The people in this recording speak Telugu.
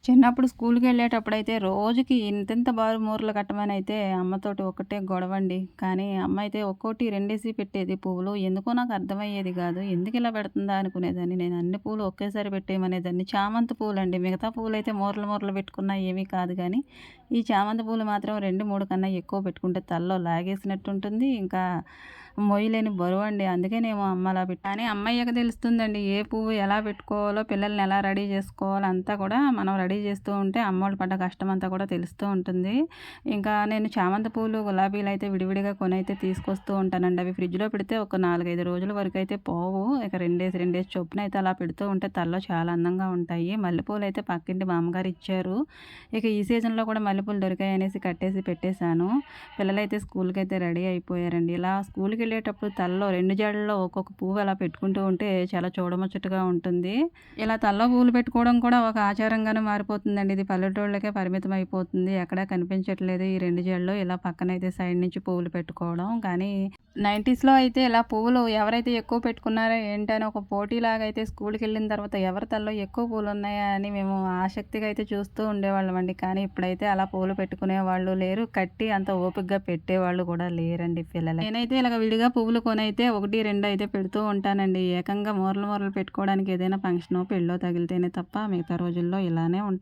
చిన్నప్పుడు స్కూల్‌కెళ్ళేటప్పుడైతే రోజుకి ఇంతింత మూరలు కట్టమనైతే అమ్మతోటి ఒకటే గొడవండి. కానీ అమ్మ అయితే ఒక్కోటి రెండేసి పెట్టేది పువ్వులు. ఎందుకో నాకు అర్థమయ్యేది గాదు. ఎందుకిలా పెడుతుందా అనుకునేదాన్ని. నేను అన్ని పూలు ఒకేసారి పెట్టేయమనేదాన్ని. చామంతి పూలండి. మిగతా పూలైతే మూరలు మూరలు పెట్టుకున్నా ఏమీ కాదు గానీ, ఈ చామంతి పూలు మాత్రం 2, 3 కన్నా ఎక్కువ పెట్టుకుంటే తలలో లాగేసినట్టుంటుంది. ఇంకా మోయలేని బరువండి. అందుకేనేమో అమ్మ అలా కానీ అమ్మయ్యకి తెలుస్తుందండి. ఏ పువ్వు ఎలా పెట్టుకోవాలో, పిల్లల్ని ఎలా రెడీ చేసుకోవాలో అంతా కూడా మనం రెడీ చేస్తూ ఉంటే అమ్మోళ్ళు పడ్డ కష్టమంతా కూడా తెలుస్తూ ఉంటుంది. ఇంకా నేను చామంతి పూలు, గులాబీలయితే విడివిడిగా కొనైతే తీసుకొస్తూ ఉంటానండి. అవి ఫ్రిడ్జ్‌లో పెడితే ఒక 4, 5 రోజుల వరకైతే పోవు. ఇక రెండేసి, రెండేసి చొప్పునయితే అలా పెడుతూ ఉంటే తలలో చాలా అందంగా ఉంటాయి. మల్లెపూలయితే పక్కింటి మామ్మగారు ఇచ్చారు. ఇక ఈ సీజన్‌లో కూడా మల్లెపూలు దొరికాయనేసి కట్టేసి పెట్టేశాను. పిల్లలైతే స్కూల్‌కైతే రెడీ అయిపోయారండి. ఇలా స్కూల్‌కెళ్ళేటప్పుడు తలలో 2 జడల్లో ఒక్కొక్క పువ్వు అలా పెట్టుకుంటూ ఉంటే చాలా చూడముచ్చటగా ఉంటుంది. ఇలా తలలో పువ్వులు పెట్టుకోవడం కూడా ఒక ఆచారంగానే మారిపోతుందండి. ఇది పల్లెటూళ్ళకే పరిమితం అయిపోతుంది. ఎక్కడా కనిపించట్లేదు ఈ 2 జడలు ఇలా పక్కనైతే సైడ్ నుంచి పువ్వులు పెట్టుకోవడం. కానీ 90స్‌లో అయితే ఇలా పువ్వులు ఎవరైతే ఎక్కువ పెట్టుకున్నారో ఏంటని ఒక పోటీలాగా అయితే స్కూల్‌కెళ్ళిన తర్వాత ఎవరి తలలో ఎక్కువ పూలున్నాయా అని మేము ఆసక్తిగా అయితే చూస్తూ ఉండేవాళ్ళమండి. కానీ ఇప్పుడైతే అలా పూలు పెట్టుకునేవాళ్ళు లేరు. కట్టి అంత ఓపికగా పెట్టేవాళ్ళు కూడా లేరండి పిల్లలు. నేనైతే ఇలాగ విడిగా పువ్వులు కొనైతే 1, 2 అయితే పెడుతూ ఉంటానండి. ఏకంగా మూరలు మూరలు పెట్టుకోవడానికి ఏదైనా ఫంక్షనో, పెళ్ళో తగిలితేనే తప్ప మిగతా రోజుల్లో ఇలానే